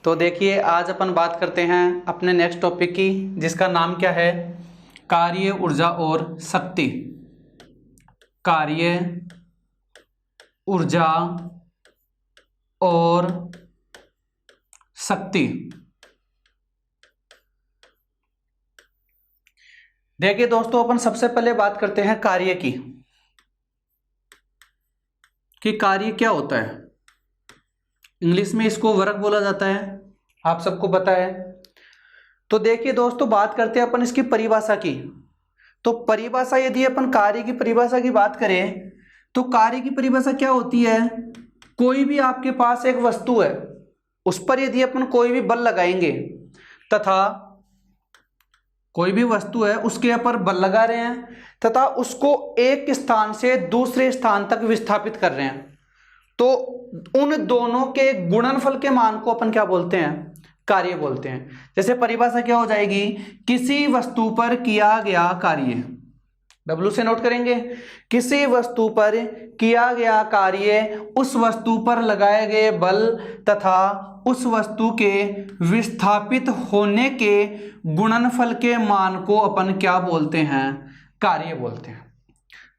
तो देखिए आज अपन बात करते हैं अपने नेक्स्ट टॉपिक की, जिसका नाम क्या है, कार्य, ऊर्जा और शक्ति। कार्य, ऊर्जा और शक्ति। देखिए दोस्तों, अपन सबसे पहले बात करते हैं कार्य की, कि कार्य क्या होता है। इंग्लिश में इसको वर्क बोला जाता है, आप सबको पता है। तो देखिए दोस्तों, बात करते हैं अपन इसकी परिभाषा की। तो परिभाषा, यदि अपन कार्य की परिभाषा की बात करें तो कार्य की परिभाषा क्या होती है, कोई भी आपके पास एक वस्तु है, उस पर यदि अपन कोई भी बल लगाएंगे तथा कोई भी वस्तु है उसके ऊपर बल लगा रहे हैं तथा उसको एक स्थान से दूसरे स्थान तक विस्थापित कर रहे हैं, तो उन दोनों के गुणनफल के मान को अपन क्या बोलते हैं, कार्य बोलते हैं। जैसे परिभाषा क्या हो जाएगी, किसी वस्तु पर किया गया कार्य, W से नोट करेंगे, किसी वस्तु पर किया गया कार्य उस वस्तु पर लगाए गए बल तथा उस वस्तु के विस्थापित होने के गुणनफल के मान को अपन क्या बोलते हैं, कार्य बोलते हैं।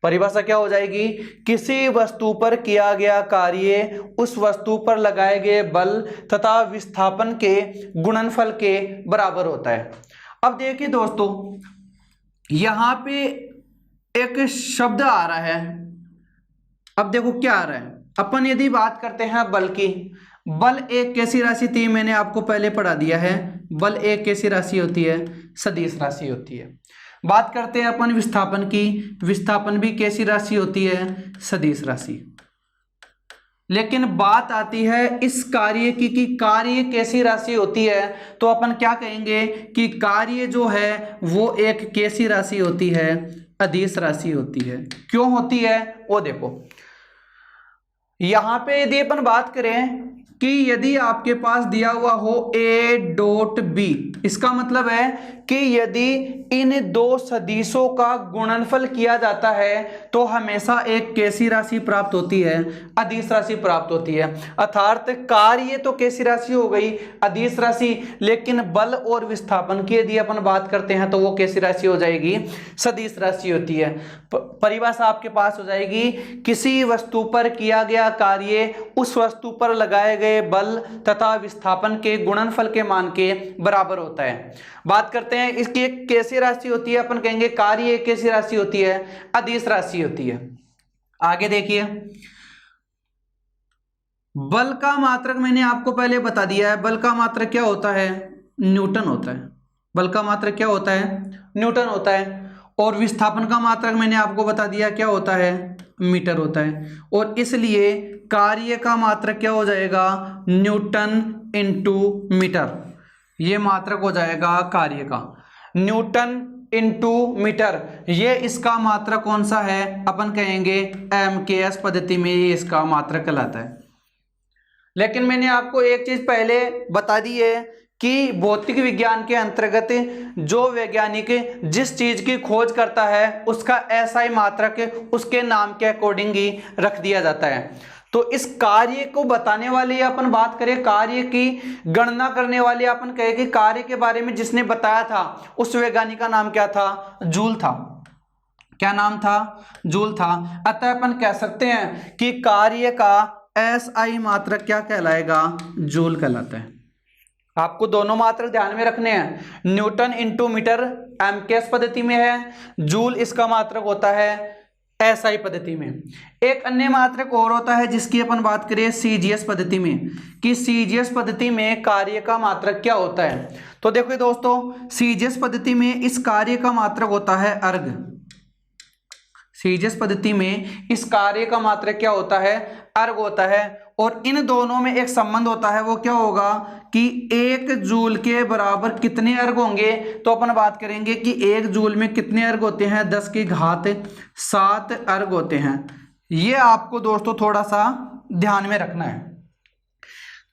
परिभाषा क्या हो जाएगी, किसी वस्तु पर किया गया कार्य उस वस्तु पर लगाए गए बल तथा विस्थापन के गुणनफल के बराबर होता है। अब देखिए दोस्तों, यहां पे एक शब्द आ रहा है। अब देखो क्या आ रहा है, अपन यदि बात करते हैं बल की, बल एक कैसी राशि थी, मैंने आपको पहले पढ़ा दिया है। बल एक कैसी राशि होती है, सदिश राशि होती है। बात करते हैं अपन विस्थापन की, विस्थापन भी कैसी राशि होती है, सदिश राशि। लेकिन बात आती है इस कार्य की कि कार्य कैसी राशि होती है, तो अपन क्या कहेंगे कि कार्य जो है वो एक कैसी राशि होती है, अदिश राशि होती है। क्यों होती है वो देखो, यहां पे यदि अपन बात करें कि यदि आपके पास दिया हुआ हो A डॉट B, इसका मतलब है कि यदि इन दो सदिशों का गुणनफल किया जाता है तो हमेशा एक कैसी राशि प्राप्त होती है, अदिश राशि प्राप्त होती है। अर्थात कार्य तो कैसी राशि हो गई, अदिश राशि, लेकिन बल और विस्थापन की यदि अपन बात करते हैं तो वो कैसी राशि हो जाएगी, सदिश राशि होती है। परिभाषा आपके पास हो जाएगी, किसी वस्तु पर किया गया कार्य उस वस्तु पर लगाए गए बल तथा विस्थापन के गुणनफल के मान के बराबर होता है। बात करते हैं इसकी एक कैसी राशि होती है, अपन कहेंगे कार्य एक कैसी राशि होती है, अदिश राशि होती है। आगे देखिए, बल का मात्रक मैंने आपको पहले बता दिया है, बल का मात्रक क्या होता है, न्यूटन होता है। बल का मात्रक क्या होता है, न्यूटन होता है। और विस्थापन का मात्रक मैंने आपको बता दिया क्या होता है, मीटर होता है। और इसलिए कार्य का मात्रक क्या हो जाएगा, न्यूटन इंटू मीटर, ये मात्रक हो जाएगा कार्य का, न्यूटन इंटू मीटर। ये इसका मात्रक कौन सा है, अपन कहेंगे MKS पद्धति में ये इसका मात्रक कहलाता है। लेकिन मैंने आपको एक चीज पहले बता दी है कि भौतिक विज्ञान के अंतर्गत जो वैज्ञानिक जिस चीज की खोज करता है उसका SI मात्रक उसके नाम के अकॉर्डिंग ही रख दिया जाता है। तो इस कार्य को बताने वाले अपन बात करें, कार्य की गणना करने वाले अपन कहे कि कार्य के बारे में जिसने बताया था उस वैज्ञानिक का नाम क्या था, जूल था। क्या नाम था, जूल था। अतः अपन कह सकते हैं कि कार्य का SI मात्रक क्या कहलाएगा, जूल कहलाता है। आपको दोनों मात्रक ध्यान में रखने हैं, न्यूटन इंटू मीटर MKS पद्धति में है, जूल इसका मात्रक होता है SI पद्धति में। एक अन्य मात्रक और होता है जिसकी अपन बात करें CGS पद्धति में, कि CGS पद्धति में कार्य का मात्रक क्या होता है। तो देखो दोस्तों, CGS पद्धति में इस कार्य का मात्रक होता है अर्ग। CGS पद्धति में इस कार्य का मात्रक क्या होता है, अर्ग होता है। और इन दोनों में एक संबंध होता है, वो क्या होगा कि 1 जूल के बराबर कितने अर्ग होंगे। तो अपन बात करेंगे कि 1 जूल में कितने अर्ग होते हैं, 10 की घात 7 अर्ग होते हैं। ये आपको दोस्तों थोड़ा सा ध्यान में रखना है।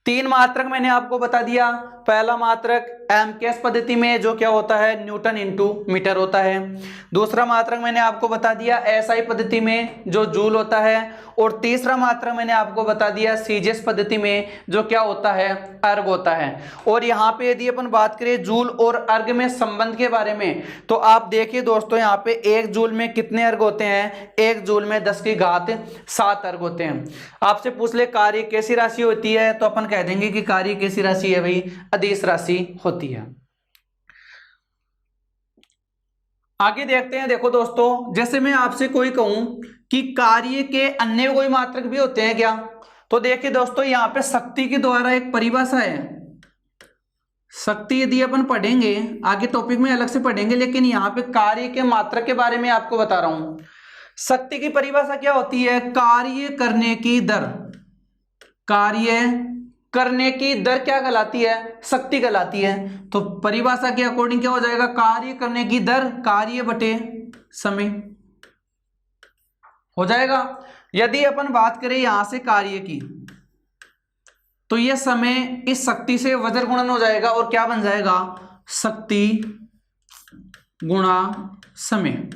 3 मात्रक मैंने आपको बता दिया, पहला मात्रक एमकेएस पद्धति में जो क्या होता है, न्यूटन इंटू मीटर होता है। दूसरा मात्रक मैंने आपको बता दिया एसआई पद्धति में जो जूल होता है, और तीसरा मात्रक मैंने आपको बता दिया सीजीएस पद्धति में जो क्या होता है, अर्ग होता है। और यहाँ पे यदि अपन बात करें जूल और अर्ग में संबंध के बारे में, तो आप देखिए दोस्तों यहाँ पे 1 जूल में कितने अर्ग होते हैं, 1 जूल में 10⁻7 अर्ग होते हैं। आपसे पूछ ले कार्य कैसी राशि होती है, तो अपन कह देंगे कि कार्य कैसी राशि है भाई, अदिश राशि होती है। आगे देखते हैं। देखो दोस्तों, जैसे मैं आपसे कोई कहूं कि कार्य के अन्य कोई मात्रक भी होते हैं क्या, तो देखिए दोस्तों यहाँ पे शक्ति के द्वारा एक परिभाषा है। शक्ति यदि अपन पढ़ेंगे आगे टॉपिक में अलग से पढ़ेंगे, लेकिन यहाँ पे कार्य के मात्रक के बारे में आपको बता रहा हूं। शक्ति की परिभाषा क्या होती है, कार्य करने की दर। कार्य करने की दर क्या कहलाती है, शक्ति कहलाती है। तो परिभाषा के अकॉर्डिंग क्या हो जाएगा, कार्य करने की दर कार्य बटे समय हो जाएगा। यदि अपन बात करें यहां से कार्य की, तो यह समय इस शक्ति से वज्र गुणन हो जाएगा और क्या बन जाएगा, शक्ति गुणा समय।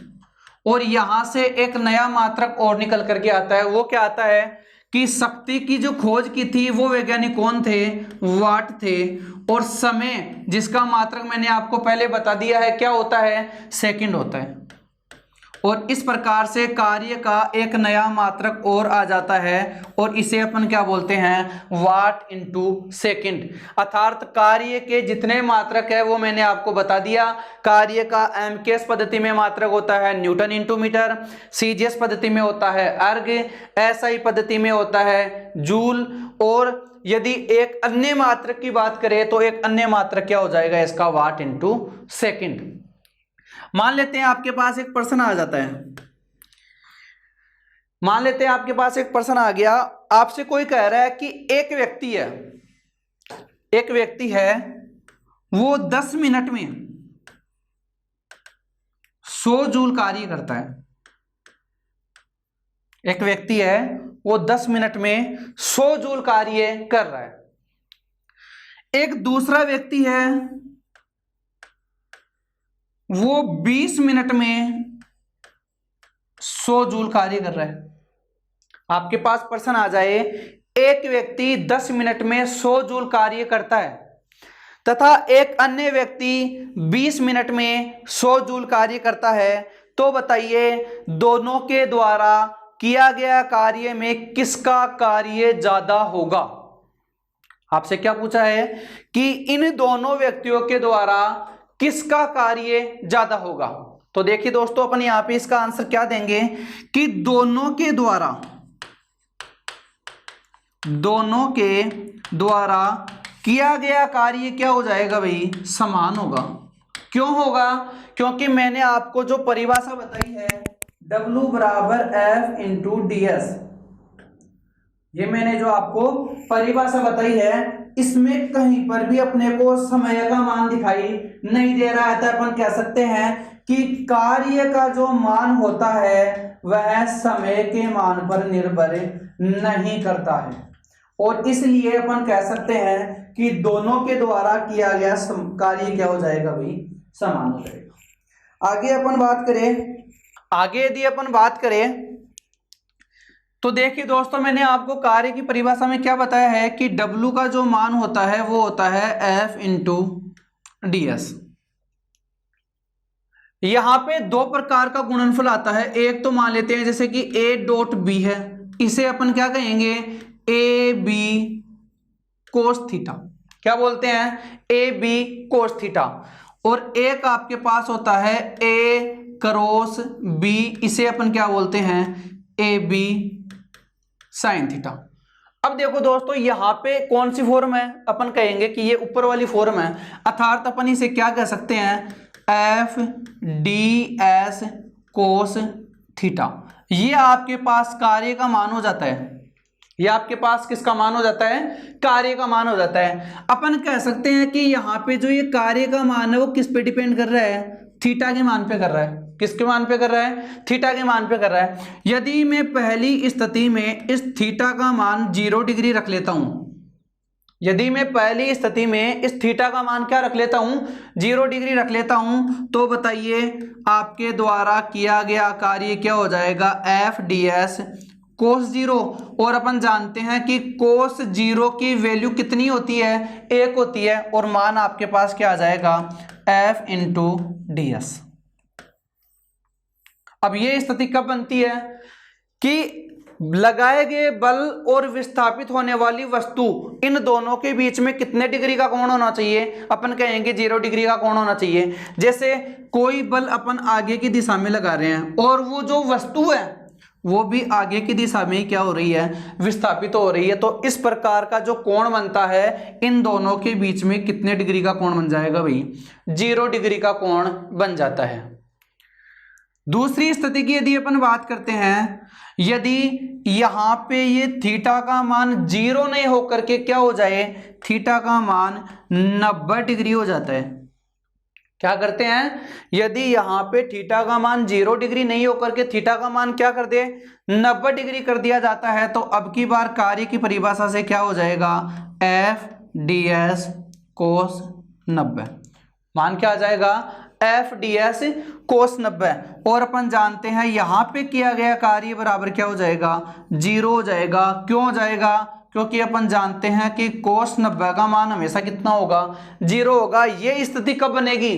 और यहां से एक नया मात्रक और निकल करके आता है, वो क्या आता है कि शक्ति की जो खोज की थी वो वैज्ञानिक कौन थे, वाट थे। और समय जिसका मात्रक मैंने आपको पहले बता दिया है क्या होता है, सेकंड होता है। और इस प्रकार से कार्य का एक नया मात्रक और आ जाता है और इसे अपन क्या बोलते हैं, वाट इंटू सेकेंड। अर्थात कार्य के जितने मात्रक है वो मैंने आपको बता दिया। कार्य का एमकेएस पद्धति में मात्रक होता है न्यूटन इंटू मीटर, सीजीएस पद्धति में होता है अर्ग, एसआई पद्धति में होता है जूल, और यदि एक अन्य मात्रक की बात करें तो एक अन्य मात्रक क्या हो जाएगा इसका, वाट इंटू सेकेंड। मान लेते हैं आपके पास एक प्रश्न आ जाता है, मान लेते हैं आपके पास एक प्रश्न आ गया, आपसे कोई कह रहा है कि एक व्यक्ति है वो 10 मिनट में 100 जूल कार्य करता है। एक व्यक्ति है वो 10 मिनट में 100 जूल कार्य कर रहा है। एक दूसरा व्यक्ति है वो 20 मिनट में 100 जूल कार्य कर रहा है। आपके पास प्रश्न आ जाए, एक व्यक्ति 10 मिनट में 100 जूल कार्य करता है तथा एक अन्य व्यक्ति 20 मिनट में 100 जूल कार्य करता है, तो बताइए दोनों के द्वारा किया गया कार्य में किसका कार्य ज्यादा होगा। आपसे क्या पूछा है कि इन दोनों व्यक्तियों के द्वारा किसका कार्य ज्यादा होगा। तो देखिए दोस्तों, अपन यहां पे इसका आंसर क्या देंगे कि दोनों के द्वारा किया गया कार्य क्या हो जाएगा भाई, समान होगा। क्यों होगा, क्योंकि मैंने आपको जो परिभाषा बताई है W बराबर F इंटू ds, ये मैंने जो आपको परिभाषा बताई है इसमें कहीं पर भी अपने को समय का मान दिखाई नहीं दे रहा है, तो अपन कह सकते हैं कि कार्य का जो मान होता है वह समय के मान पर निर्भर नहीं करता है, और इसलिए अपन कह सकते हैं कि दोनों के द्वारा किया गया कार्य क्या हो जाएगा भाई, समान हो जाएगा। आगे यदि अपन बात करें तो देखिए दोस्तों, मैंने आपको कार्य की परिभाषा में क्या बताया है कि W का जो मान होता है वो होता है F इंटू ds। यहां पे दो प्रकार का गुणनफल आता है। एक तो मान लेते हैं जैसे कि A डॉट B है, इसे अपन क्या कहेंगे, AB कोस थीटा, क्या बोलते हैं, AB कोस थीटा। और एक आपके पास होता है A क्रॉस B, इसे अपन क्या बोलते हैं, AB साइन थीटा। अब देखो दोस्तों, यहां पे कौन सी फॉर्म है, अपन कहेंगे कि ये ऊपर वाली फॉर्म है, अर्थात अपन इसे क्या कह सकते हैं, F D S cos theta. ये आपके पास कार्य का मान हो जाता है, ये आपके पास किसका मान हो जाता है, कार्य का मान हो जाता है। अपन कह सकते हैं कि यहाँ पे जो ये कार्य का मान है वो किस पे डिपेंड कर रहा है, थीटा के मान पे कर रहा है। किसके मान पे कर रहा है, थीटा के मान पे कर रहा है। यदि मैं पहली स्थिति में इस थीटा का मान 0 डिग्री रख लेता हूं, यदि मैं पहली स्थिति में इस थीटा का मान क्या रख लेता हूं, 0 डिग्री रख लेता हूं, तो बताइए आपके द्वारा किया गया कार्य क्या हो जाएगा, एफ डी एस कोस 0। और अपन जानते हैं कि कोस 0 की वैल्यू कितनी होती है, 1 होती है, और मान आपके पास क्या आ जाएगा, एफ इंटू डी एस। अब ये स्थिति कब बनती है कि लगाए गए बल और विस्थापित होने वाली वस्तु, इन दोनों के बीच में कितने डिग्री का कोण होना चाहिए, अपन कहेंगे 0 डिग्री का कोण होना चाहिए। जैसे कोई बल अपन आगे की दिशा में लगा रहे हैं और वो जो वस्तु है वो भी आगे की दिशा में क्या हो रही है, विस्थापित हो रही है, तो इस प्रकार का जो कोण बनता है इन दोनों के बीच में कितने डिग्री का कोण बन जाएगा भाई, 0 डिग्री का कोण बन जाता है। दूसरी स्थिति की यदि अपन बात करते हैं, यदि यहां पे ये थीटा का मान 0 नहीं होकर के क्या हो जाए, थीटा का मान 90 डिग्री हो जाता है। क्या करते हैं, यदि यहां पे थीटा का मान 0 डिग्री नहीं होकर के थीटा का मान क्या कर दे, 90 डिग्री कर दिया जाता है, तो अब की बार कार्य की परिभाषा से क्या हो जाएगा, एफ डी एस कोस 90। मान क्या आ जाएगा, एफ डी एस कोस 90। और अपन जानते हैं यहां पे किया गया कार्य बराबर क्या हो जाएगा, 0 हो जाएगा। क्यों हो जाएगा, क्योंकि अपन जानते हैं कि कोस 90 का मान हमेशा कितना होगा, 0 होगा। ये स्थिति कब बनेगी,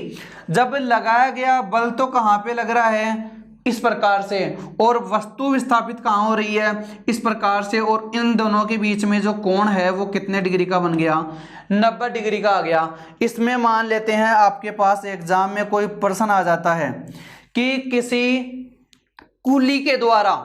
जब लगाया गया बल तो कहां पे लग रहा है, इस प्रकार से, और वस्तु विस्थापित कहां हो रही है, इस प्रकार से, और इन दोनों के बीच में जो कोण है वो कितने डिग्री का बन गया, 90 डिग्री का आ गया। इसमें मान लेते हैं आपके पास एग्जाम में कोई प्रश्न आ जाता है कि किसी कुली के द्वारा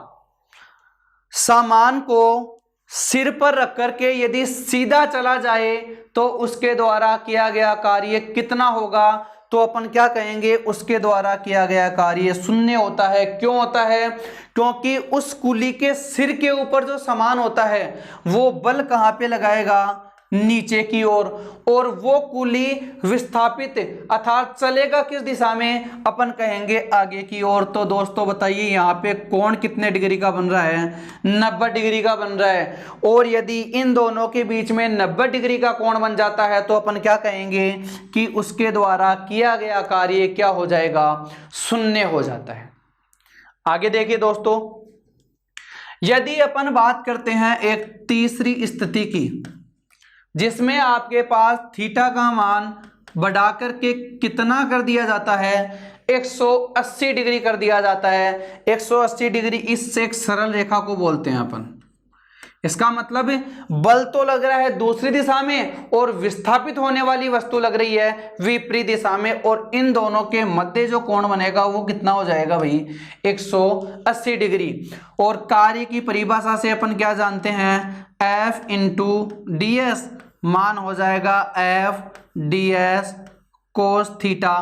सामान को सिर पर रख करके यदि सीधा चला जाए तो उसके द्वारा किया गया कार्य कितना होगा, तो अपन क्या कहेंगे, उसके द्वारा किया गया कार्य शून्य होता है। क्यों होता है, क्योंकि उस कुली के सिर के ऊपर जो सामान होता है वो बल कहां पे लगाएगा, नीचे की ओर, और वो कुली विस्थापित अर्थात चलेगा किस दिशा में, अपन कहेंगे आगे की ओर। तो दोस्तों बताइए यहाँ पे कोण कितने डिग्री का बन रहा है, 90 डिग्री का बन रहा है। और यदि इन दोनों के बीच में 90 डिग्री का कोण बन जाता है तो अपन क्या कहेंगे कि उसके द्वारा किया गया कार्य क्या हो जाएगा, शून्य हो जाता है। आगे देखिए दोस्तों, यदि अपन बात करते हैं एक तीसरी स्थिति की, जिसमें आपके पास थीटा का मान बढ़ा करके कितना कर दिया जाता है, 180 डिग्री कर दिया जाता है। 180 डिग्री, इससे एक सरल रेखा को बोलते हैं अपन। इसका मतलब बल तो लग रहा है दूसरी दिशा में और विस्थापित होने वाली वस्तु लग रही है विपरीत दिशा में, और इन दोनों के मध्य जो कोण बनेगा वो कितना हो जाएगा भाई, 180 डिग्री। और कार्य की परिभाषा से अपन क्या जानते हैं, एफ इंटू डी एस, मान हो जाएगा F D S cos theta.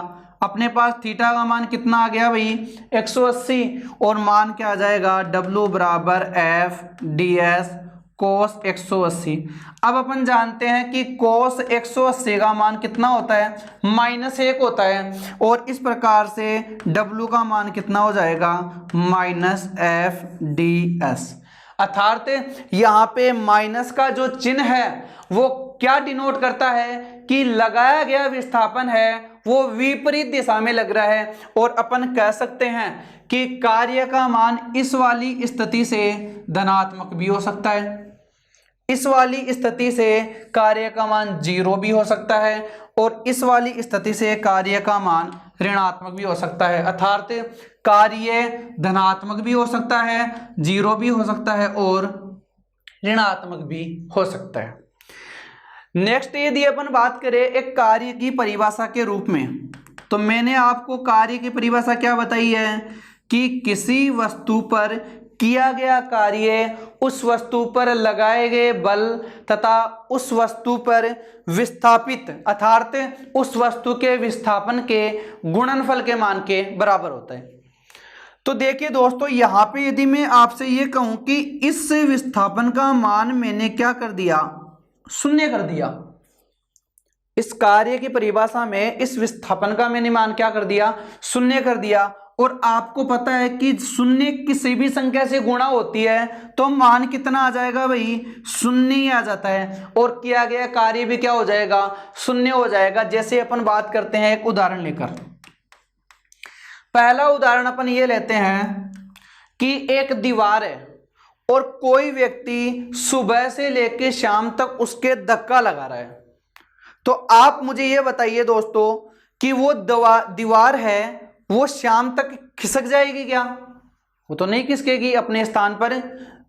अपने पास थीटा का मान कितना आ गया भाई, 180, और मान क्या आ जाएगा, डब्लू बराबर एफ डी एस कोस 180। अब अपन जानते हैं कि कोस 180 का मान कितना होता है, -1 होता है, और इस प्रकार से डब्लू का मान कितना हो जाएगा, माइनस एफ डी एस। अर्थात यहाँ पे माइनस का जो चिन्ह है वो क्या डिनोट करता है कि लगाया गया विस्थापन है वो विपरीत दिशा में लग रहा है। और अपन कह सकते हैं कि कार्य का मान इस वाली स्थिति से धनात्मक भी हो सकता है, इस वाली स्थिति से कार्य का मान 0 भी हो सकता है, और इस वाली स्थिति से कार्य का मान ऋणात्मक भी हो सकता है। अर्थात कार्य धनात्मक भी हो सकता है, 0 भी हो सकता है, और ऋणात्मक भी हो सकता है। नेक्स्ट यदि अपन बात करें एक कार्य की परिभाषा के रूप में, तो मैंने आपको कार्य की परिभाषा क्या बताई है कि किसी वस्तु पर किया गया कार्य उस वस्तु पर लगाए गए बल तथा उस वस्तु पर विस्थापित अर्थात उस वस्तु के विस्थापन के गुणनफल के मान के बराबर होता है। तो देखिए दोस्तों, यहाँ पे यदि मैं आपसे ये कहूं कि इस विस्थापन का मान मैंने क्या कर दिया, शून्य कर दिया। इस कार्य की परिभाषा में इस विस्थापन का मैंने मान क्या कर दिया, शून्य कर दिया। और आपको पता है कि शून्य किसी भी संख्या से गुणा होती है तो मान कितना आ जाएगा भाई, शून्य ही आ जाता है, और किया गया कार्य भी क्या हो जाएगा, शून्य हो जाएगा। जैसे अपन बात करते हैं एक उदाहरण लेकर, पहला उदाहरण अपन ये लेते हैं कि एक दीवार है और कोई व्यक्ति सुबह से लेकर शाम तक उसके धक्का लगा रहा है। तो आप मुझे ये बताइए दोस्तों कि वो दीवार है वो शाम तक खिसक जाएगी क्या? वो तो नहीं खिसकेगी, अपने स्थान पर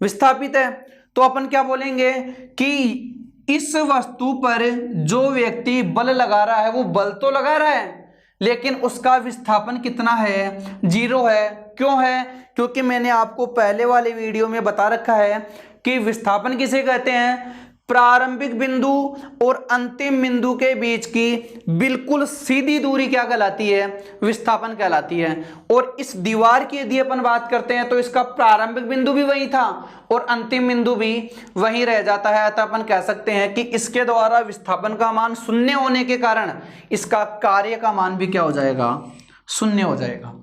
विस्थापित है। तो अपन क्या बोलेंगे कि इस वस्तु पर जो व्यक्ति बल लगा रहा है वो बल तो लगा रहा है लेकिन उसका विस्थापन कितना है, 0 है। क्यों है? क्योंकि मैंने आपको पहले वाले वीडियो में बता रखा है कि विस्थापन किसे कहते हैं, प्रारंभिक बिंदु और अंतिम बिंदु के बीच की बिल्कुल सीधी दूरी क्या कहलाती है, विस्थापन कहलाती है। और इस दीवार की यदि अपन बात करते हैं तो इसका प्रारंभिक बिंदु भी वही था और अंतिम बिंदु भी वही रह जाता है। अतः अपन कह सकते हैं कि इसके द्वारा विस्थापन का मान शून्य होने के कारण इसका कार्य का मान भी क्या हो जाएगा, शून्य हो जाएगा।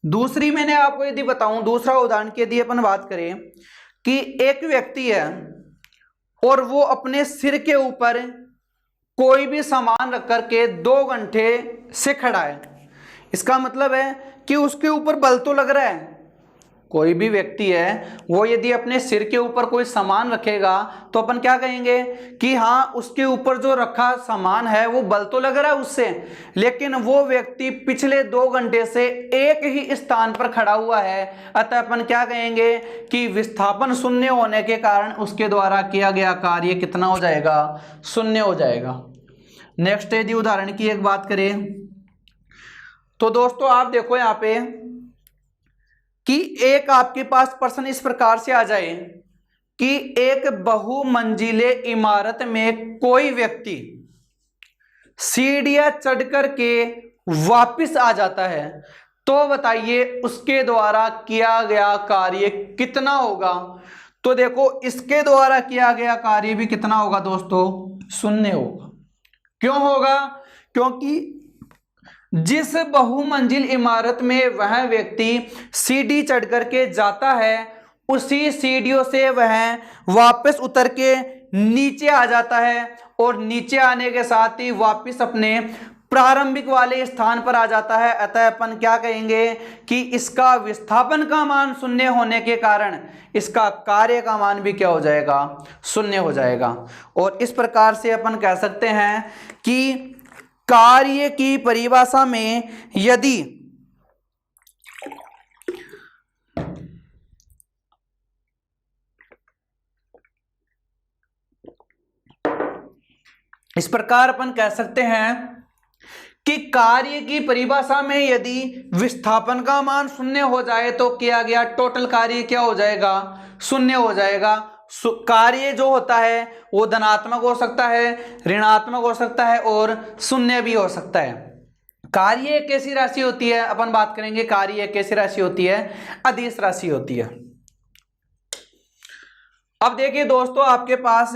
दूसरी मैंने आपको यदि बताऊं, दूसरा उदाहरण की यदि अपन बात करें कि एक व्यक्ति है और वो अपने सिर के ऊपर कोई भी सामान रख करके 2 घंटे से खड़ा है। इसका मतलब है कि उसके ऊपर बल तो लग रहा है। कोई भी व्यक्ति है वो यदि अपने सिर के ऊपर कोई सामान रखेगा तो अपन क्या कहेंगे कि हाँ उसके ऊपर जो रखा सामान है वो बल तो लग रहा है उससे, लेकिन वो व्यक्ति पिछले 2 घंटे से एक ही स्थान पर खड़ा हुआ है। अतः अपन क्या कहेंगे कि विस्थापन शून्य होने के कारण उसके द्वारा किया गया कार्य कितना हो जाएगा, शून्य हो जाएगा। नेक्स्ट यदि उदाहरण की एक बात करें तो दोस्तों आप देखो यहाँ पे कि एक आपके पास प्रश्न इस प्रकार से आ जाए कि एक बहुमंजिले इमारत में कोई व्यक्ति सीढ़ियां चढ़ करके वापस आ जाता है, तो बताइए उसके द्वारा किया गया कार्य कितना होगा। तो देखो इसके द्वारा किया गया कार्य भी कितना होगा दोस्तों, शून्य होगा। क्यों होगा? क्योंकि जिस बहुमंजिल इमारत में वह व्यक्ति सीढ़ी चढ़ करके जाता है उसी सीढ़ियों से वह वापस उतर के नीचे आ जाता है और नीचे आने के साथ ही वापस अपने प्रारंभिक वाले स्थान पर आ जाता है। अतः अपन क्या कहेंगे कि इसका विस्थापन का मान शून्य होने के कारण इसका कार्य का मान भी क्या हो जाएगा, शून्य हो जाएगा। और इस प्रकार से अपन कह सकते हैं कि कार्य की परिभाषा में यदि इस प्रकार अपन कह सकते हैं कि कार्य की परिभाषा में यदि विस्थापन का मान शून्य हो जाए तो किया गया टोटल कार्य क्या हो जाएगा, शून्य हो जाएगा। कार्य जो होता है वो धनात्मक हो सकता है, ऋणात्मक हो सकता है और शून्य भी हो सकता है। कार्य एक ऐसी राशि होती है, अपन बात करेंगे कार्य एक ऐसी राशि होती है, अदिश राशि होती है। अब देखिए दोस्तों आपके पास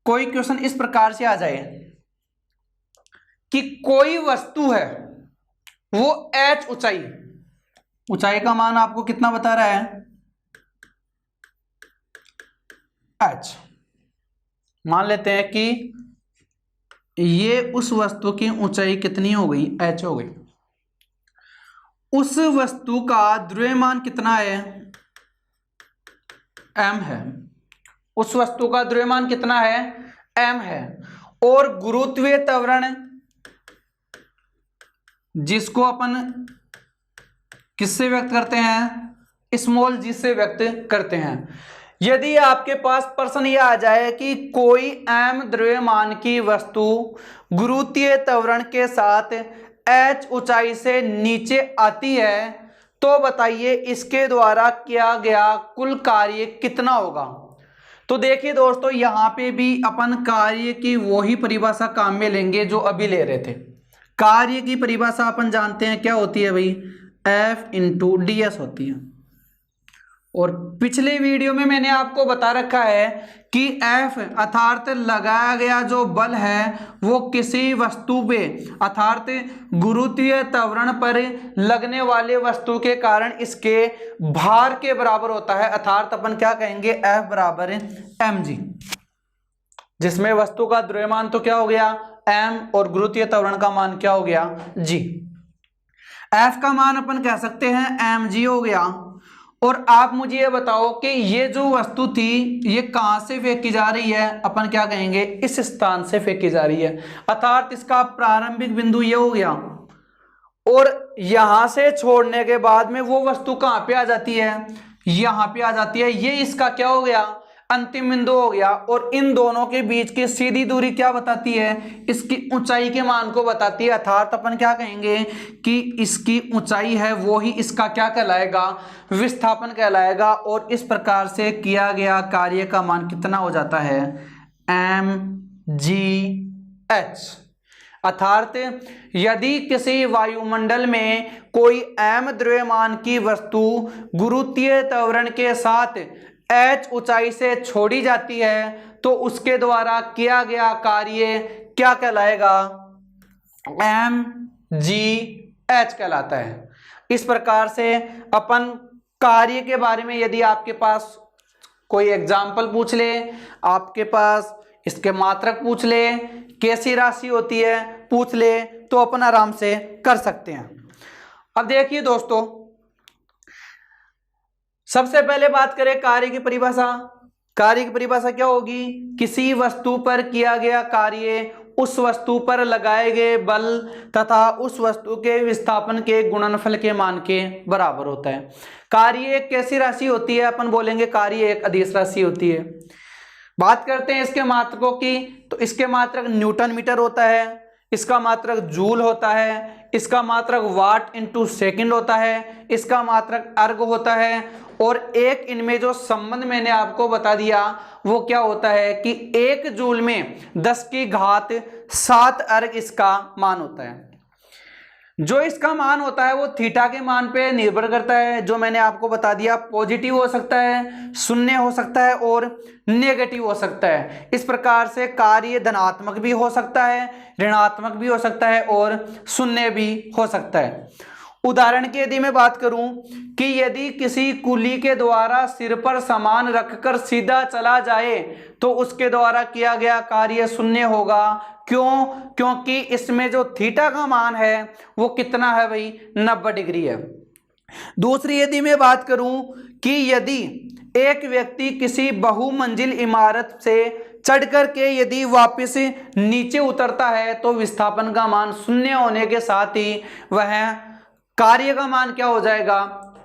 कोई क्वेश्चन इस प्रकार से आ जाए कि कोई वस्तु है वो h ऊंचाई का मान आपको कितना बता रहा है, h। मान लेते हैं कि ये उस वस्तु की ऊंचाई कितनी हो गई, h हो गई। उस वस्तु का द्रव्यमान कितना है, m है। उस वस्तु का द्रव्यमान कितना है, m है। और गुरुत्वीय त्वरण जिसको अपन किससे व्यक्त करते हैं, स्मॉल जी से व्यक्त करते हैं। यदि आपके पास प्रश्न यह आ जाए कि कोई m द्रव्यमान की वस्तु गुरुत्वीय त्वरण के साथ h ऊंचाई से नीचे आती है तो बताइए इसके द्वारा किया गया कुल कार्य कितना होगा। तो देखिए दोस्तों यहां पे भी अपन कार्य की वही परिभाषा काम में लेंगे जो अभी ले रहे थे। कार्य की परिभाषा अपन जानते हैं क्या होती है भाई, F × ds होती है। और पिछले वीडियो में मैंने आपको बता रखा है कि F अर्थात लगाया गया जो बल है वो किसी वस्तु पे अर्थात गुरुत्वीय त्वरण पर लगने वाले वस्तु के कारण इसके भार के बराबर होता है। अर्थात अपन क्या कहेंगे, F बराबर mg, जिसमें वस्तु का द्रव्यमान तो क्या हो गया m और गुरुत्वीय त्वरण का मान क्या हो गया g। F का मान अपन कह सकते हैं mg हो गया। और आप मुझे ये बताओ कि ये जो वस्तु थी ये कहां से फेंकी जा रही है, अपन क्या कहेंगे इस स्थान से फेंकी जा रही है। अर्थात इसका प्रारंभिक बिंदु ये हो गया और यहां से छोड़ने के बाद में वो वस्तु कहां पे आ जाती है, यहां पे आ जाती है। ये इसका क्या हो गया, अंतिम बिंदु हो गया। और इन दोनों के बीच की सीधी दूरी क्या बताती है, इसकी ऊंचाई के मान को बताती है। अर्थात अपन क्या कहेंगे कि इसकी ऊंचाई है वो ही इसका क्या कहलाएगा, विस्थापन कहलाएगा। और इस प्रकार से किया गया कार्य का मान कितना हो जाता है, mgh। अर्थात यदि किसी वायुमंडल में कोई m द्रव्यमान की वस्तु गुरुत्वीय त्वरण के साथ h ऊंचाई से छोड़ी जाती है तो उसके द्वारा किया गया कार्य क्या कहलाएगा, mgh कहलाता है। इस प्रकार से अपन कार्य के बारे में यदि आपके पास कोई एग्जाम्पल पूछ ले, आपके पास इसके मात्रक पूछ ले, कैसी राशि होती है पूछ ले, तो अपन आराम से कर सकते हैं। अब देखिए दोस्तों, सबसे पहले बात करें कार्य की परिभाषा। कार्य की परिभाषा क्या होगी, किसी वस्तु पर किया गया कार्य उस वस्तु पर लगाए गए बल तथा उस वस्तु के विस्थापन के गुणनफल के मान के बराबर होता है। कार्य एक कैसी राशि होती है, अपन बोलेंगे कार्य एक अदिश राशि होती है। बात करते हैं इसके मात्रकों की, तो इसके मात्रक न्यूटन मीटर होता है, इसका मात्रक जूल होता है, इसका मात्रक वाट इंटू सेकेंड होता है, इसका मात्रक अर्ग होता है। और एक इनमें जो संबंध मैंने आपको बता दिया वो क्या होता है कि 1 जूल में 10 की घात 7 अर्ग इसका मान होता है। जो इसका मान होता है वो थीटा के मान पे निर्भर करता है, जो मैंने आपको बता दिया। पॉजिटिव हो सकता है, शून्य हो सकता है और नेगेटिव हो सकता है। इस प्रकार से कार्य धनात्मक भी हो सकता है, ऋणात्मक भी हो सकता है और शून्य भी हो सकता है। उदाहरण की यदि मैं बात करूं कि यदि किसी कुली के द्वारा सिर पर सामान रखकर सीधा चला जाए तो उसके द्वारा किया गया कार्य शून्य होगा। क्यों, क्योंकि इसमें जो थीटा का मान है वो कितना है भाई, 90 डिग्री है। दूसरी यदि मैं बात करूं कि यदि एक व्यक्ति किसी बहुमंजिल इमारत से चढ़कर के यदि वापस नीचे उतरता है तो विस्थापन का मान शून्य होने के साथ ही वह कार्य का मान क्या हो जाएगा,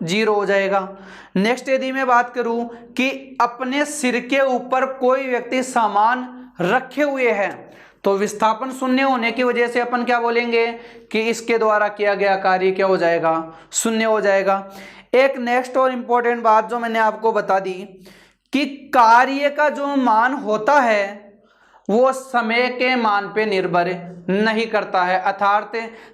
0 हो जाएगा। नेक्स्ट यदि मैं बात करूं कि अपने सिर के ऊपर कोई व्यक्ति सामान रखे हुए है तो विस्थापन शून्य होने की वजह से अपन क्या बोलेंगे कि इसके द्वारा किया गया कार्य क्या हो जाएगा, शून्य हो जाएगा। एक नेक्स्ट और इंपॉर्टेंट बात जो मैंने आपको बता दी कि कार्य का जो मान होता है वो समय के मान पे निर्भर नहीं करता है। अर्थात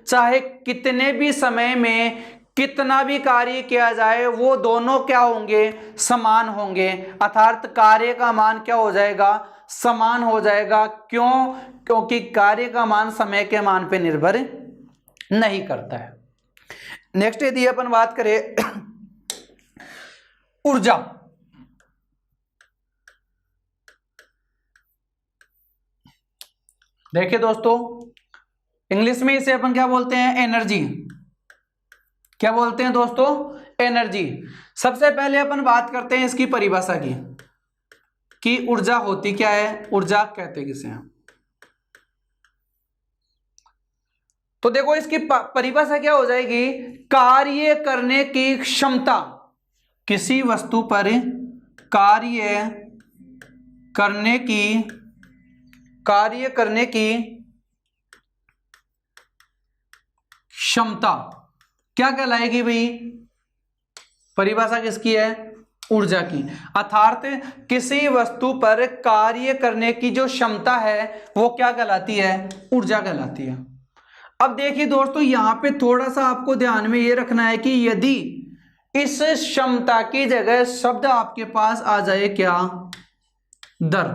चाहे कितने भी समय में कितना भी कार्य किया जाए वो दोनों क्या होंगे, समान होंगे। अर्थात कार्य का मान क्या हो जाएगा, समान हो जाएगा। क्यों, क्योंकि कार्य का मान समय के मान पे निर्भर नहीं करता है। नेक्स्ट यदि अपन बात करें ऊर्जा, देखिए दोस्तों, इंग्लिश में इसे अपन क्या बोलते हैं, एनर्जी। क्या बोलते हैं दोस्तों, एनर्जी। सबसे पहले अपन बात करते हैं इसकी परिभाषा की कि ऊर्जा होती क्या है, ऊर्जा कहते किसे हैं। तो देखो इसकी परिभाषा क्या हो जाएगी, कार्य करने की क्षमता, किसी वस्तु पर कार्य करने की क्षमता क्या कहलाएगी भाई, परिभाषा किसकी है, ऊर्जा की। अर्थात किसी वस्तु पर कार्य करने की जो क्षमता है वो क्या कहलाती है, ऊर्जा कहलाती है। अब देखिए दोस्तों, यहां पे थोड़ा सा आपको ध्यान में ये रखना है कि यदि इस क्षमता की जगह शब्द आपके पास आ जाए क्या, दर,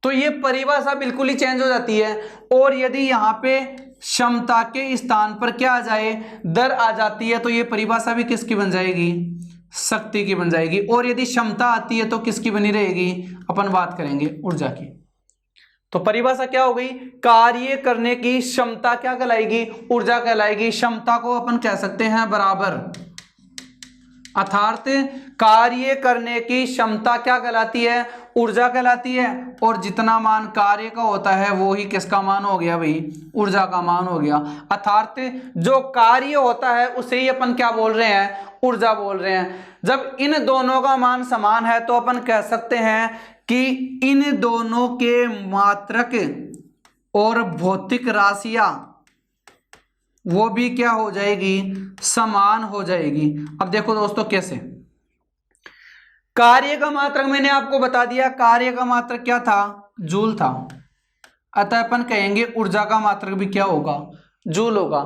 तो ये परिभाषा बिल्कुल ही चेंज हो जाती है। और यदि यहाँ पे क्षमता के स्थान पर क्या आ जाए, दर आ जाती है, तो ये परिभाषा भी किसकी बन जाएगी, शक्ति की बन जाएगी। और यदि क्षमता आती है तो किसकी बनी रहेगी, अपन बात करेंगे ऊर्जा की। तो परिभाषा क्या हो गई, कार्य करने की क्षमता क्या कहलाएगी, ऊर्जा कहलाएगी। क्षमता को अपन कह सकते हैं बराबर, अर्थात कार्य करने की क्षमता क्या कहलाती है, ऊर्जा कहलाती है। और जितना मान कार्य का होता है वो ही किसका मान हो गया भाई, ऊर्जा का मान हो गया। अर्थात जो कार्य होता है उसे ही अपन क्या बोल रहे हैं, ऊर्जा बोल रहे हैं। जब इन दोनों का मान समान है तो अपन कह सकते हैं कि इन दोनों के मात्रक और भौतिक राशियां वो भी क्या हो जाएगी, समान हो जाएगी। अब देखो दोस्तों कैसे, कार्य का मात्रक मैंने आपको बता दिया, कार्य का मात्रक क्या था, जूल था। अतः अपन कहेंगे ऊर्जा का मात्रक भी क्या होगा, जूल होगा।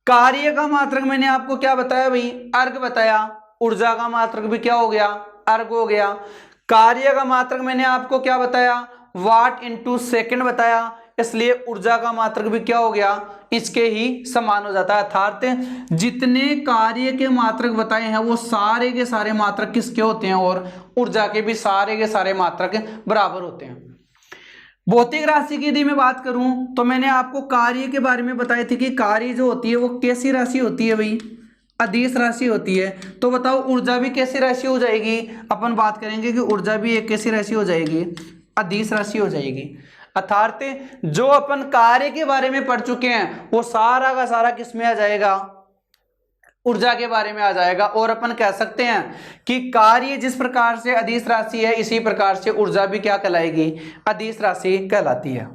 कार्य का मात्रक मैंने आपको क्या बताया भाई, अर्ग बताया। ऊर्जा का मात्रक भी क्या हो गया, अर्ग हो गया। कार्य का मात्रक मैंने आपको क्या बताया, वाट इंटू सेकेंड बताया। इसलिए ऊर्जा का मात्रक भी क्या हो गया, इसके ही समान हो जाता है। अर्थात जितने कार्य के मात्रक बताए हैं वो सारे के सारे मात्रक किसके होते हैं, और ऊर्जा के भी सारे के सारे मात्रक बराबर होते हैं। भौतिक राशि की यदि मैं बात करूं तो मैंने आपको कार्य के बारे में बताई थी कि कार्य जो होती है वो कैसी राशि होती है भाई, अदिश राशि होती है। तो बताओ ऊर्जा भी कैसी राशि हो जाएगी, अपन बात करेंगे कि ऊर्जा भी एक कैसी राशि हो जाएगी, अदिश राशि हो जाएगी। अर्थात जो अपन कार्य के बारे में पढ़ चुके हैं वो सारा का सारा किसमें आ जाएगा, ऊर्जा के बारे में आ जाएगा। और अपन कह सकते हैं कि कार्य जिस प्रकार से अदिश राशि है इसी प्रकार से ऊर्जा भी क्या कहलाएगी, अदिश राशि कहलाती है।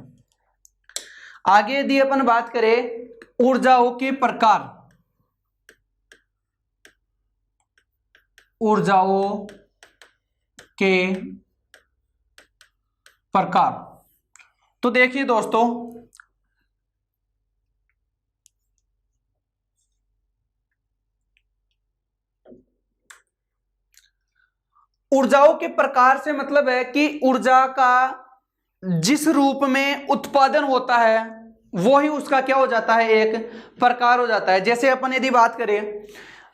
आगे यदि अपन बात करें ऊर्जाओं के प्रकार, ऊर्जाओं के प्रकार, तो देखिए दोस्तों ऊर्जाओं के प्रकार से मतलब है कि ऊर्जा का जिस रूप में उत्पादन होता है वो ही उसका क्या हो जाता है, एक प्रकार हो जाता है। जैसे अपन यदि बात करें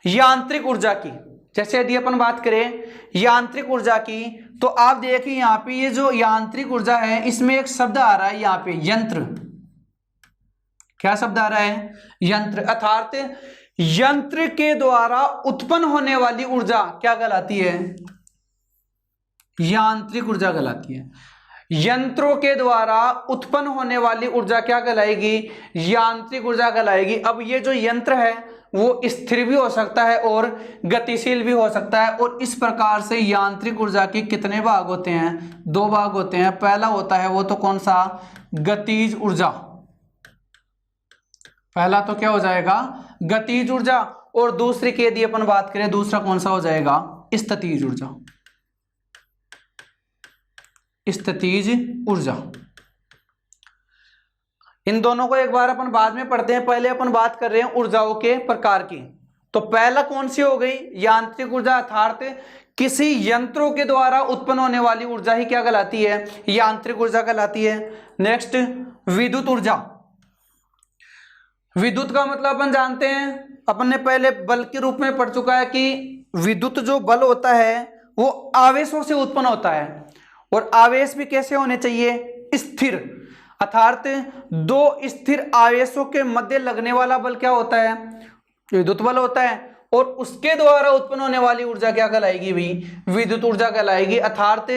यांत्रिक ऊर्जा की, जैसे यदि अपन बात करें यांत्रिक ऊर्जा की, तो आप देखिए यहाँ पे ये जो यांत्रिक ऊर्जा है इसमें एक शब्द आ रहा है यहाँ पे यंत्र। क्या शब्द आ रहा है, यंत्र। अर्थात यंत्र के द्वारा उत्पन्न होने वाली ऊर्जा क्या कहलाती है, यांत्रिक ऊर्जा कहलाती है। यंत्रों के द्वारा उत्पन्न होने वाली ऊर्जा क्या कहलाएगी, यांत्रिक ऊर्जा कहलाएगी। अब ये जो यंत्र है वो स्थिर भी हो सकता है और गतिशील भी हो सकता है। और इस प्रकार से यांत्रिक ऊर्जा के कितने भाग होते हैं, दो भाग होते हैं। पहला होता है वो तो कौन सा, गतिज ऊर्जा। पहला तो क्या हो जाएगा, गतिज ऊर्जा। और दूसरी की यदि अपन बात करें दूसरा कौन सा हो जाएगा, स्थितिज ऊर्जा, स्थितिज ऊर्जा। इन दोनों को एक बार अपन बाद में पढ़ते हैं, पहले अपन बात कर रहे हैं ऊर्जाओं के प्रकार की। तो पहला कौन सी हो गई, यांत्रिक ऊर्जा। अर्थात किसी यंत्रों के द्वारा उत्पन्न होने वाली ऊर्जा ही क्या कहलाती है, यांत्रिक ऊर्जा कहलाती है। नेक्स्ट विद्युत ऊर्जा। विद्युत का मतलब अपन जानते हैं, अपन ने पहले बल के रूप में पढ़ चुका है कि विद्युत जो बल होता है वो आवेशों से उत्पन्न होता है। और आवेश भी कैसे होने चाहिए, स्थिर। अर्थात दो स्थिर आवेशों के मध्य लगने वाला बल क्या होता है, विद्युत बल होता है। और उसके द्वारा उत्पन्न होने वाली ऊर्जा क्या कहलाएगी भी, विद्युत ऊर्जा कहलाएगी। अर्थात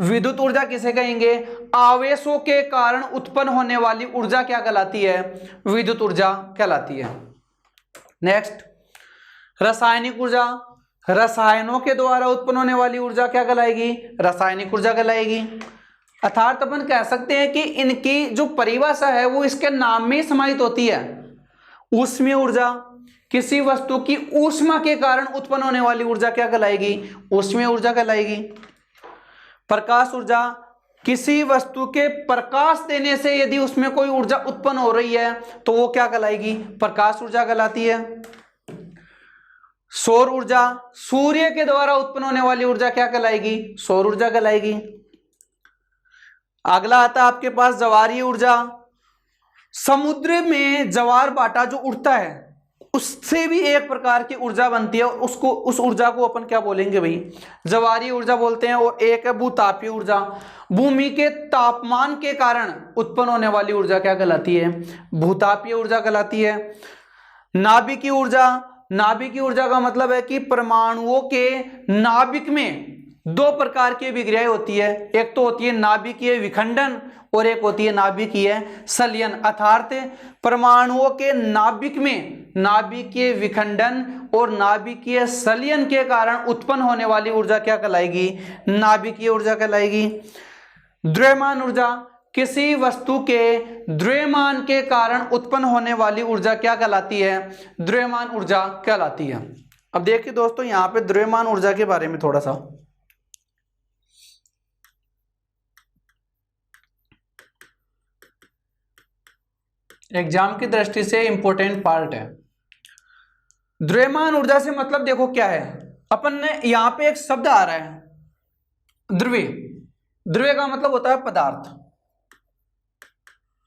विद्युत ऊर्जा किसे कहेंगे, आवेशों के कारण उत्पन्न होने वाली ऊर्जा क्या कहलाती है, विद्युत ऊर्जा कहलाती है। नेक्स्ट रासायनिक ऊर्जा। रसायनों के द्वारा उत्पन्न होने वाली ऊर्जा क्या कहलाएगी, रासायनिक ऊर्जा कहलाएगी। अर्थात अपन कह सकते हैं कि इनकी जो परिभाषा है वो इसके नाम में समाहित होती है। ऊष्मीय ऊर्जा, किसी वस्तु की ऊष्मा के कारण उत्पन्न होने वाली ऊर्जा क्या कहलाएगी, ऊष्मीय ऊर्जा कहलाएगी। प्रकाश ऊर्जा, किसी वस्तु के प्रकाश देने से यदि उसमें कोई ऊर्जा उत्पन्न हो रही है तो वो क्या कहलाएगी, प्रकाश ऊर्जा कहलाती है। सौर ऊर्जा, सूर्य के द्वारा उत्पन्न होने वाली ऊर्जा क्या कहलाएगी? सौर ऊर्जा कहलाएगी। अगला आता है आपके पास ज्वारीय ऊर्जा। समुद्र में ज्वार भाटा जो उठता है उससे भी एक प्रकार की ऊर्जा बनती है, उसको उस ऊर्जा को अपन क्या बोलेंगे भाई? ज्वारीय ऊर्जा बोलते हैं। और एक है भूतापीय ऊर्जा। भूमि के तापमान के कारण उत्पन्न होने वाली ऊर्जा क्या कहलाती है? भूतापीय ऊर्जा कहलाती है। नाभिकीय ऊर्जा, नाभिकीय ऊर्जा का मतलब है कि परमाणुओं के नाभिक में दो प्रकार की विक्रियाएं होती है। एक तो होती है नाभिकीय विखंडन और एक होती है नाभिकीय संलयन। अर्थात परमाणुओं के नाभिक में नाभिकीय विखंडन और नाभिकीय संलयन के कारण उत्पन्न होने वाली ऊर्जा क्या कहलाएगी? नाभिकीय ऊर्जा कहलाएगी। द्रव्यमान ऊर्जा, किसी वस्तु के द्रव्यमान के कारण उत्पन्न होने वाली ऊर्जा क्या कहलाती है? द्रव्यमान ऊर्जा कहलाती है। अब देखिए दोस्तों, यहां पे द्रव्यमान ऊर्जा के बारे में थोड़ा सा, एग्जाम की दृष्टि से इंपॉर्टेंट पार्ट है। द्रव्यमान ऊर्जा से मतलब देखो क्या है, अपन ने यहां पे एक शब्द आ रहा है द्रव्य। द्रव्य का मतलब होता है पदार्थ।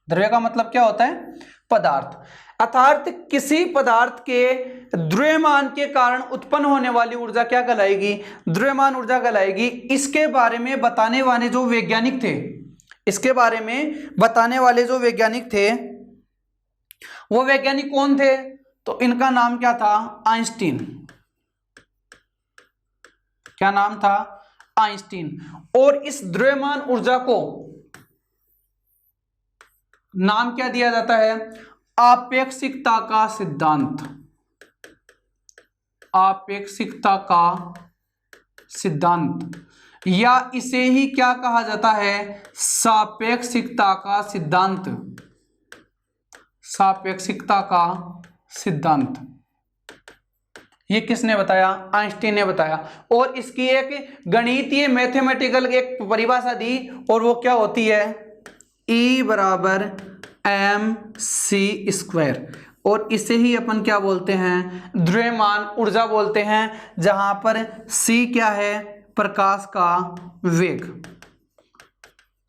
द्रव्य का मतलब क्या होता है? पदार्थ। अर्थात किसी पदार्थ के द्रव्यमान के कारण उत्पन्न होने वाली ऊर्जा क्या कहलाएगी? द्रव्यमान ऊर्जा कहलाएगी। इसके बारे में बताने वाले जो वैज्ञानिक थे, इसके बारे में बताने वाले जो वैज्ञानिक थे वो वैज्ञानिक कौन थे? तो इनका नाम क्या था? आइंस्टीन। क्या नाम था? आइंस्टीन। और इस द्रव्यमान ऊर्जा को नाम क्या दिया जाता है? आपेक्षिकता का सिद्धांत। आपेक्षिकता का सिद्धांत, या इसे ही क्या कहा जाता है? सापेक्षिकता का सिद्धांत। सापेक्षिकता का सिद्धांत ये किसने बताया? आइंस्टीन ने बताया। और इसकी एक गणितीय मैथमेटिकल एक परिभाषा दी, और वो क्या होती है? E बराबर mc²। और इसे ही अपन क्या बोलते हैं? द्रव्यमान ऊर्जा बोलते हैं, जहां पर c क्या है? प्रकाश का वेग।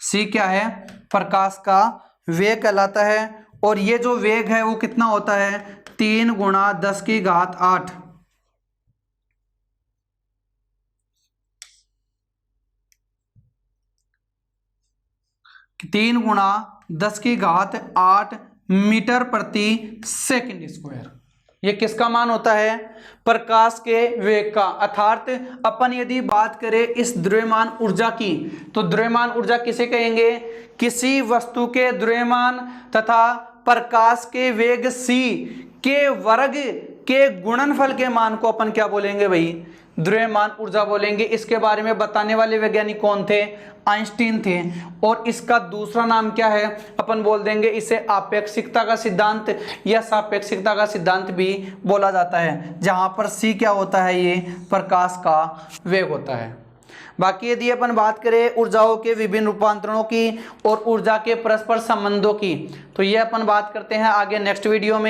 c क्या है? प्रकाश का वेग कहलाता है। और ये जो वेग है वो कितना होता है? 3 × 10⁸। 3 × 10⁸ मीटर प्रति सेकंड स्क्वायर। ये किसका मान होता है? प्रकाश के वेग का। अर्थात अपन यदि बात करें इस द्रव्यमान ऊर्जा की, तो द्रव्यमान ऊर्जा किसे कहेंगे? किसी वस्तु के द्रव्यमान तथा प्रकाश के वेग c के वर्ग के गुणनफल के मान को अपन क्या बोलेंगे भाई? द्रव्यमान ऊर्जा बोलेंगे। इसके बारे में बताने वाले वैज्ञानिक कौन थे? आइंस्टीन थे। और इसका दूसरा नाम क्या है? अपन बोल देंगे इसे आपेक्षिकता का सिद्धांत या सापेक्षिकता का सिद्धांत भी बोला जाता है, जहां पर c क्या होता है? ये प्रकाश का वेग होता है। बाकी यदि अपन बात करें ऊर्जाओं के विभिन्न रूपांतरणों की और ऊर्जा के परस्पर संबंधों की, तो ये अपन बात करते हैं आगे नेक्स्ट वीडियो में।